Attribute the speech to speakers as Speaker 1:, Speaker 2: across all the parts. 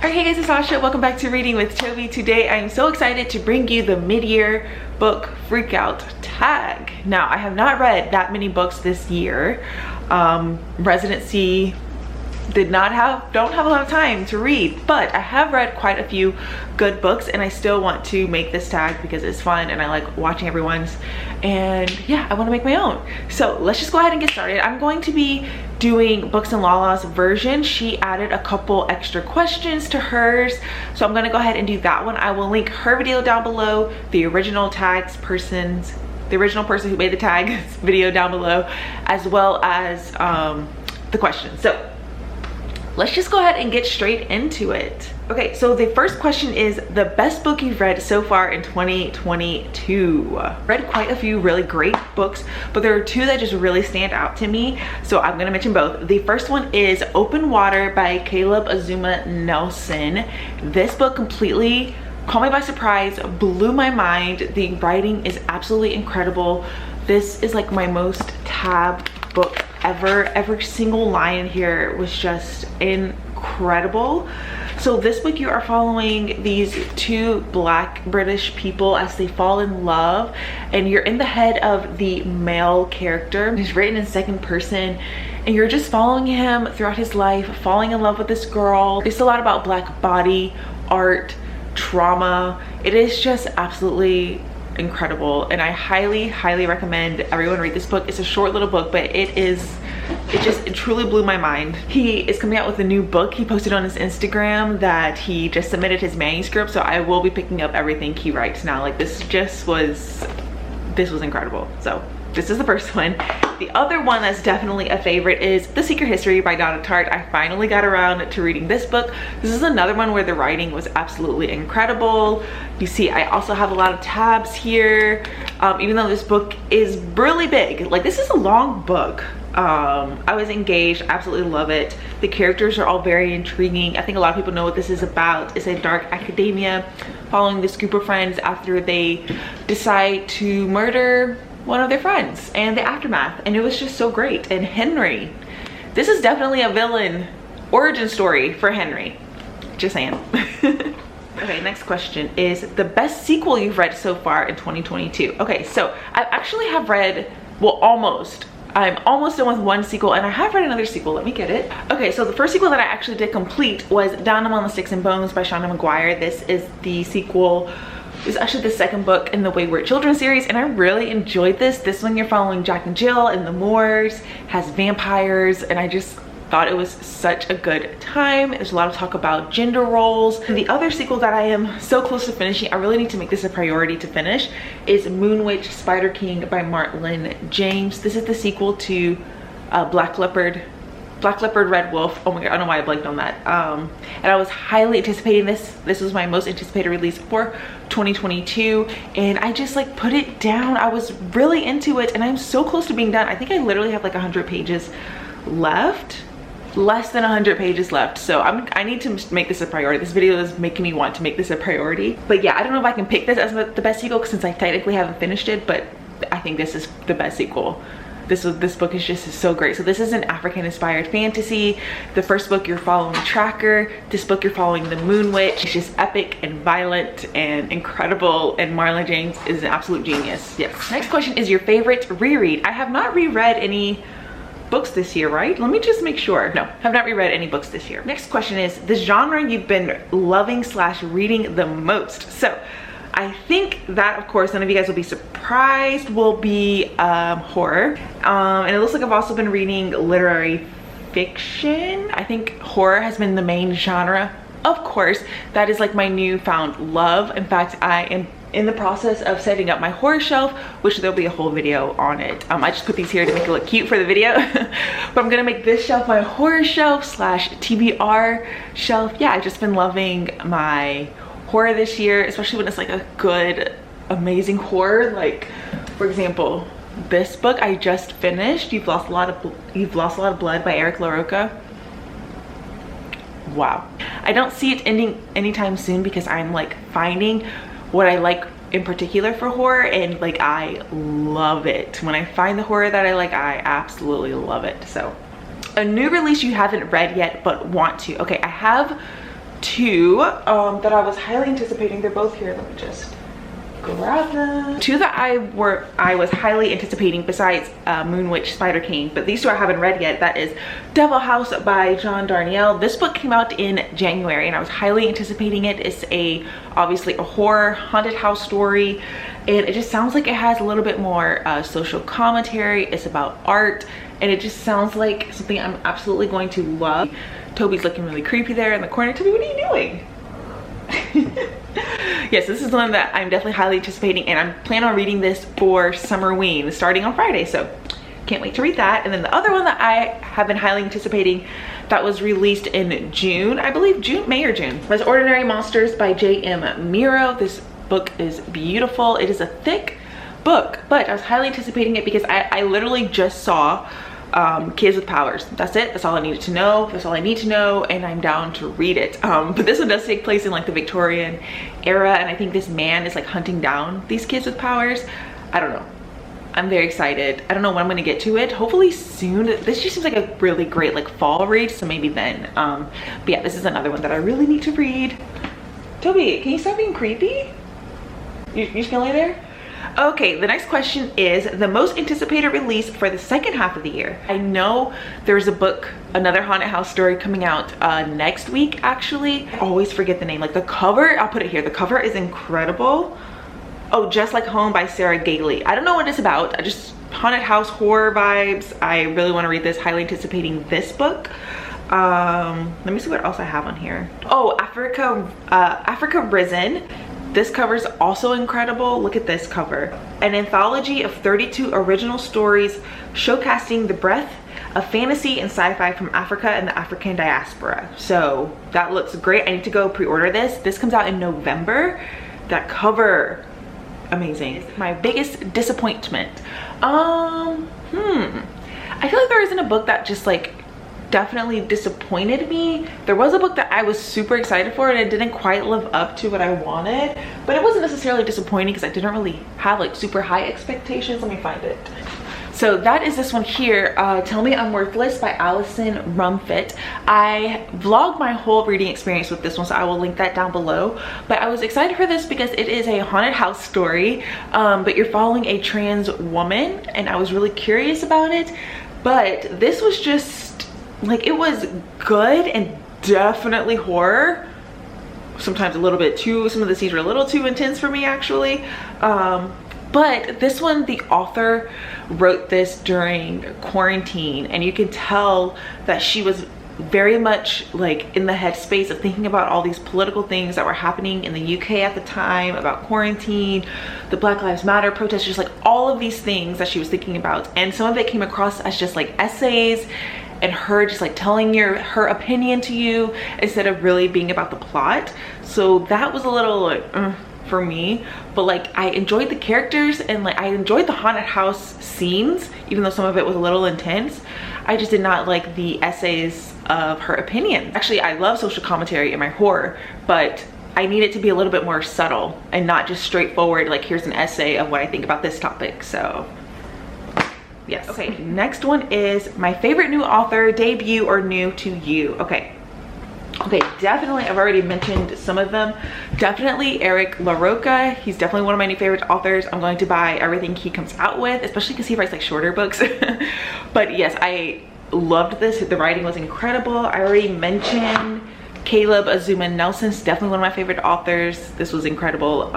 Speaker 1: Alright, hey guys, it's Sasha. Welcome back to Reading with Toby. Today I am so excited to bring you the mid-year book freakout tag. Now, I have not read that many books this year. Residency don't have a lot of time to read, but I have read quite a few good books and I still want to make this tag because it's fun and I like watching everyone's, and yeah, I want to make my own. So let's just go ahead and get started. I'm going to be doing Books and Lala's version. She added a couple extra questions to hers, so I'm going to go ahead and do that one. I will link her video down below, the original person who made the tags video down below, as well as the questions. So let's just go ahead and get straight into it. Okay, so the first question is the best book you've read so far in 2022. Read quite a few really great books, but there are two that just really stand out to me, so I'm gonna mention both. The first one is Open Water by Caleb Azumah Nelson. This book completely caught me by surprise, blew my mind. The writing is absolutely incredible. This is like my most tabbed book ever. Every single line here was just incredible. So this book, you are following these two Black British people as they fall in love, and you're in the head of the male character. He's written in second person and you're just following him throughout his life, falling in love with this girl. It's a lot about Black body, art, trauma. It is just absolutely incredible, and I highly recommend everyone read this book. It's a short little book, but it truly blew my mind. He is coming out with a new book. He posted on his Instagram that he just submitted his manuscript, so I will be picking up everything he writes now. Like, this was incredible. So this is the first one. The other one that's definitely a favorite is The Secret History by Donna Tartt. I finally got around to reading this book. This is another one where the writing was absolutely incredible. You see, I also have a lot of tabs here. Even though this book is really big, like, this is a long book. I was engaged, absolutely love it. The characters are all very intriguing. I think a lot of people know what this is about. It's a dark academia following this group of friends after they decide to murder one of their friends, and the aftermath, and it was just so great. And Henry, this is definitely a villain origin story for Henry, just saying. Okay, next question is the best sequel you've read so far in 2022. Okay, so I actually have read, well, I'm almost done with one sequel, and I have read another sequel. Let me get it. Okay, so the first sequel that I actually did complete was Down Among the Sticks and Bones by Shauna Maguire. This is the sequel. It's actually the second book in the Wayward Children series, and I really enjoyed this. This one, you're following Jack and Jill in the moors, has vampires, and I just thought it was such a good time. There's a lot of talk about gender roles. And the other sequel that I am so close to finishing, I really need to make this a priority to finish, is Moon Witch Spider King by Martlin James. This is the sequel to Black Leopard Red Wolf. Oh my god, I don't know why I blanked on that. And I was highly anticipating this. This was my most anticipated release for 2022, and I just like put it down. I was really into it, and I'm so close to being done. I think I literally have like 100 pages left, less than 100 pages left. So I need to make this a priority. This video is making me want to make this a priority. But yeah, I don't know if I can pick this as the best sequel since I technically haven't finished it, but I think this is the best sequel. This book is just so great. So this is an African inspired fantasy. The first book, you're following Tracker. This book, you're following the Moon Witch. It's just epic and violent and incredible, and Marlon James is an absolute genius. Yes. Next question is your favorite reread. I have not reread any books this year, right? Let me just make sure. No, have not reread any books this year. Next question is the genre you've been loving / reading the most. So I think that, of course, none of you guys will be surprised, will be horror. And it looks like I've also been reading literary fiction. I think horror has been the main genre. Of course, that is like my newfound love. In fact, I am in the process of setting up my horror shelf, which there'll be a whole video on it. I just put these here to make it look cute for the video. But I'm gonna make this shelf my horror shelf / TBR shelf. Yeah, I've just been loving my horror this year, especially when it's like a good, amazing horror. Like, for example, this book I just finished, You've Lost a Lot of Blood by Eric LaRocca. Wow. I don't see it ending anytime soon because I'm like finding what I like in particular for horror, and like I love it. When I find the horror that I like, I absolutely love it. So a new release you haven't read yet but want to. Okay, I have two that I was highly anticipating. They're both here. Let me just grab them. Two that I was highly anticipating besides Moon Witch Spider King, but these two I haven't read yet. That is Devil House by John Darnielle. This book came out in January and I was highly anticipating it. It's obviously a horror haunted house story, and it just sounds like it has a little bit more social commentary. It's about art, and it just sounds like something I'm absolutely going to love. Toby's looking really creepy there in the corner. Toby, what are you doing? Yes, this is one that I'm definitely highly anticipating, and I'm planning on reading this for Summerween starting on Friday, so can't wait to read that. And then the other one that I have been highly anticipating that was released in June, I believe May or June, was Ordinary Monsters by J.M. Miro. This book is beautiful. It is a thick book, but I was highly anticipating it because I literally just saw Kids with Powers. That's it. That's all I needed to know. That's all I need to know, and I'm down to read it. But this one does take place in like the Victorian era, and I think this man is like hunting down these kids with powers. I don't know. I'm very excited. I don't know when I'm gonna get to it. Hopefully soon. This just seems like a really great like fall read, so maybe then. But yeah, this is another one that I really need to read. Toby, can you stop being creepy? You just gonna lay there? Okay, the next question is the most anticipated release for the second half of the year. I know there's a book, another haunted house story coming out next week actually. I always forget the name. Like the cover, I'll put it here. The cover is incredible. Oh, Just Like Home by Sarah Gailey. I don't know what it's about. I just haunted house horror vibes. I really want to read this, highly anticipating this book. Let me see what else I have on here. Oh, Africa Risen. This cover is also incredible. Look at this cover. An anthology of 32 original stories showcasing the breadth of fantasy and sci-fi from Africa and the African diaspora. So that looks great. I need to go pre-order this. This comes out in November. That cover, amazing. My biggest disappointment. I feel like there isn't a book that just like definitely disappointed me. There was a book that I was super excited for and it didn't quite live up to what I wanted, but it wasn't necessarily disappointing because I didn't really have like super high expectations. Let me find it. So that is this one here, Tell Me I'm Worthless by Alison Rumfitt. I vlogged my whole reading experience with this one, so I will link that down below. But I was excited for this because it is a haunted house story, but you're following a trans woman, and I was really curious about it. But this was just like, it was good and definitely horror. Sometimes a little bit too, some of the scenes were a little too intense for me actually. But this one, the author wrote this during quarantine, and you can tell that she was very much like in the headspace of thinking about all these political things that were happening in the UK at the time, about quarantine, the Black Lives Matter protests, just like all of these things that she was thinking about. And some of it came across as just like essays and her just like telling her opinion to you instead of really being about the plot. So that was a little like for me, but like I enjoyed the characters and like I enjoyed the haunted house scenes, even though some of it was a little intense. I just did not like the essays of her opinion. Actually, I love social commentary in my horror, but I need it to be a little bit more subtle and not just straightforward like here's an essay of what I think about this topic. So yes. Okay, next one is my favorite new author, debut or new to you. Okay, definitely, I've already mentioned some of them. Definitely Eric LaRocca. He's definitely one of my new favorite authors. I'm going to buy everything he comes out with, especially because he writes like shorter books. But yes, I loved this. The writing was incredible. I already mentioned Caleb Azuma Nelson's definitely one of my favorite authors. This was incredible.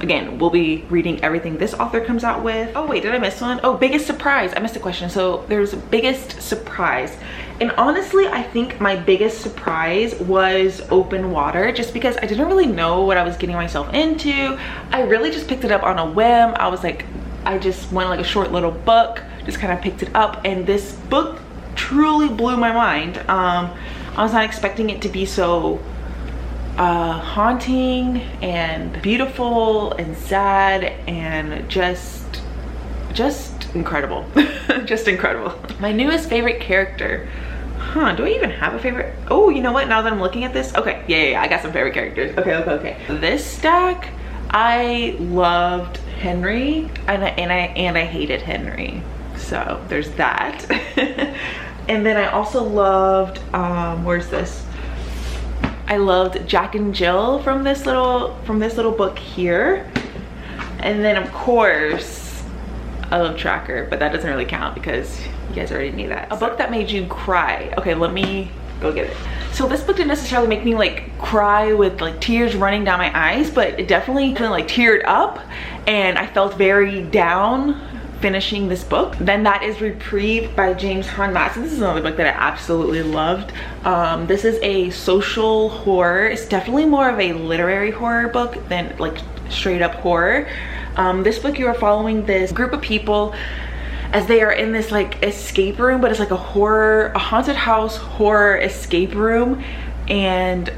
Speaker 1: Again, we'll be reading everything this author comes out with. Oh wait, did I miss one? Oh, biggest surprise. I missed a question. So there's biggest surprise. And honestly, I think my biggest surprise was Open Water, just because I didn't really know what I was getting myself into. I really just picked it up on a whim. I was like, I just went like a short little book, just kind of picked it up, and this book truly blew my mind. I was not expecting it to be so haunting and beautiful and sad and just incredible. Just incredible. My newest favorite character, do I even have a favorite? Oh, you know what, now that I'm looking at this, okay, yeah, I got some favorite characters. Okay, this stack, I loved Henry and I hated Henry, so there's that. And then I also loved where's this, I loved Jack and Jill from this little book here. And then of course, I love Tracker, but that doesn't really count because you guys already knew that. A book that made you cry. Okay, let me go get it. So this book didn't necessarily make me like cry with like tears running down my eyes, but it definitely like teared up, and I felt very down finishing this book. Then that is Reprieve by James Hahn Matson. This is another book that I absolutely loved. This is a social horror. It's definitely more of a literary horror book than like straight up horror. This book, you are following this group of people as they are in this like escape room, but it's like a haunted house horror escape room, and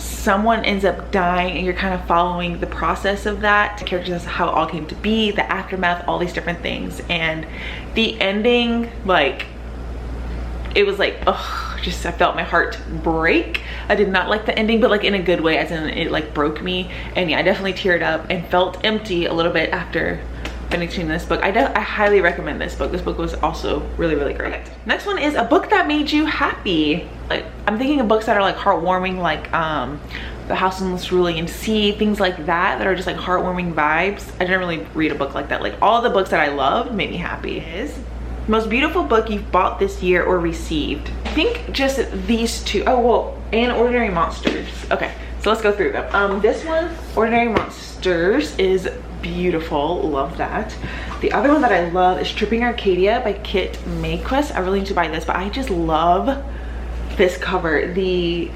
Speaker 1: someone ends up dying, and you're kind of following the process of that. The characters, how it all came to be, the aftermath, all these different things. And the ending, like, it was like, ugh, just I felt my heart break. I did not like the ending, but like in a good way, as in it like broke me. And yeah, I definitely teared up and felt empty a little bit after finishing this book. I highly recommend this book. This book was also really, really great. Okay. Next one is a book that made you happy. Like, I'm thinking of books that are like heartwarming, like The House on the Cerulean Sea, things like that are just like heartwarming vibes. I didn't really read a book like that. Like, all the books that I loved made me happy. Is most beautiful book you've bought this year or received? I think just these two. Oh, well, and Ordinary Monsters. Okay, so let's go through them. This one, Ordinary Monsters, is beautiful. Love that. The other one that I love is Tripping Arcadia by Kit Mayquist. I really need to buy this, but I just love this cover. The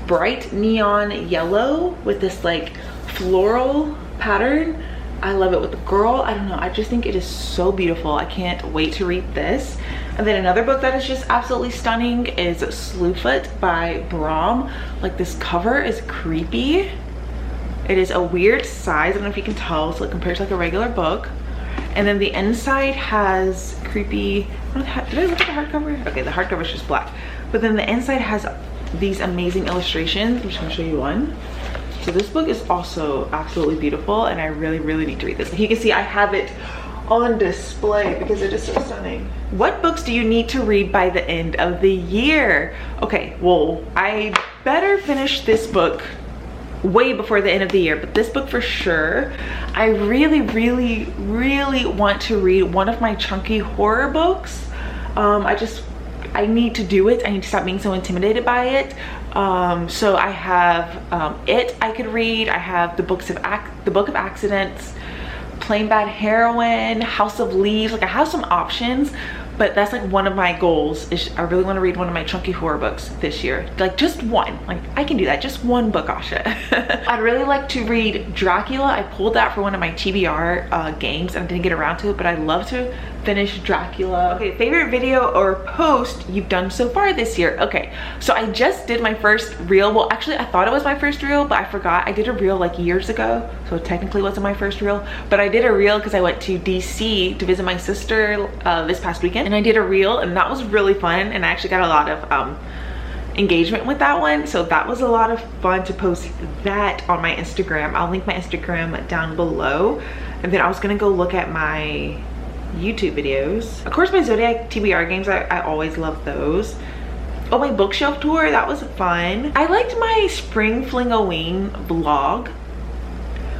Speaker 1: bright neon yellow with this like floral pattern. I love it with the girl. I don't know, I just think it is so beautiful. I can't wait to read this. And then another book that is just absolutely stunning is Slewfoot by Brom. Like, this cover is creepy. It is a weird size. I don't know if you can tell, so it compares to like a regular book. And then the inside has creepy, did I look at the hardcover? Okay, the hardcover is just black. But then the inside has these amazing illustrations. I'm just gonna show you one. So this book is also absolutely beautiful, and I really, really need to read this. Like, you can see I have it on display because it is so stunning. What books do you need to read by the end of the year? Okay, well, I better finish this book way before the end of the year, but this book for sure. I really, really, really want to read one of my chunky horror books. I need to do it. I need to stop being so intimidated by it. So I have It I could read. I have the Book of Accidents, Plain Bad Heroine, House of Leaves. Like, I have some options, but that's like one of my goals. Is I really want to read one of my chunky horror books this year. Like, just one. Like, I can do that. Just one book, Asha. I'd really like to read Dracula. I pulled that for one of my TBR games and I didn't get around to it, but I'd love to finish Dracula. Okay, favorite video or post you've done so far this year? Okay, so I just did my first reel. Well, actually, I thought it was my first reel, but I forgot. I did a reel like years ago, so it technically wasn't my first reel, but I did a reel because I went to DC to visit my sister this past weekend, and I did a reel, and that was really fun, and I actually got a lot of engagement with that one, so that was a lot of fun to post that on my Instagram. I'll link my Instagram down below, and then I was gonna go look at my YouTube videos. Of course, my Zodiac TBR games, I always love those. Oh, my bookshelf tour, that was fun. I liked my Spring Fling-a-Wing vlog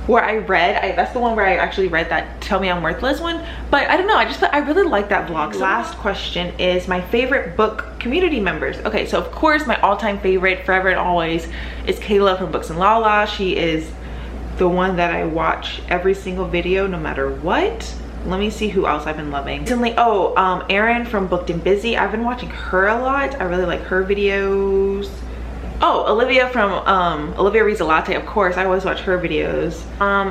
Speaker 1: where I read, that's the one where I actually read that Tell Me I'm Worthless one, but I don't know, I really like that vlog. Last question is my favorite book community members. Okay, so of course my all-time favorite forever and always is Kayla from Books and Lala. She is the one that I watch every single video no matter what. Let me see who else I've been loving recently. Oh, Erin from Booked and Busy. I've been watching her a lot. I really like her videos. Oh, Olivia from Olivia Reads a Latte, of course. I always watch her videos.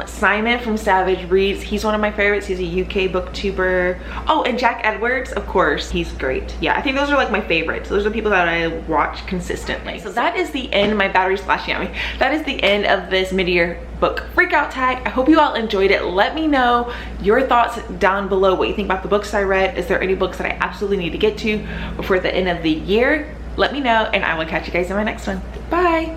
Speaker 1: Simon from Savage Reads. He's one of my favorites. He's a UK booktuber. Oh, and Jack Edwards, of course. He's great. Yeah, I think those are like my favorites. Those are the people that I watch consistently. So that is the end. My battery's flashing at me. That is the end of this mid-year book freakout tag. I hope you all enjoyed it. Let me know your thoughts down below, what you think about the books I read. Is there any books that I absolutely need to get to before the end of the year? Let me know, and I will catch you guys in my next one. Bye.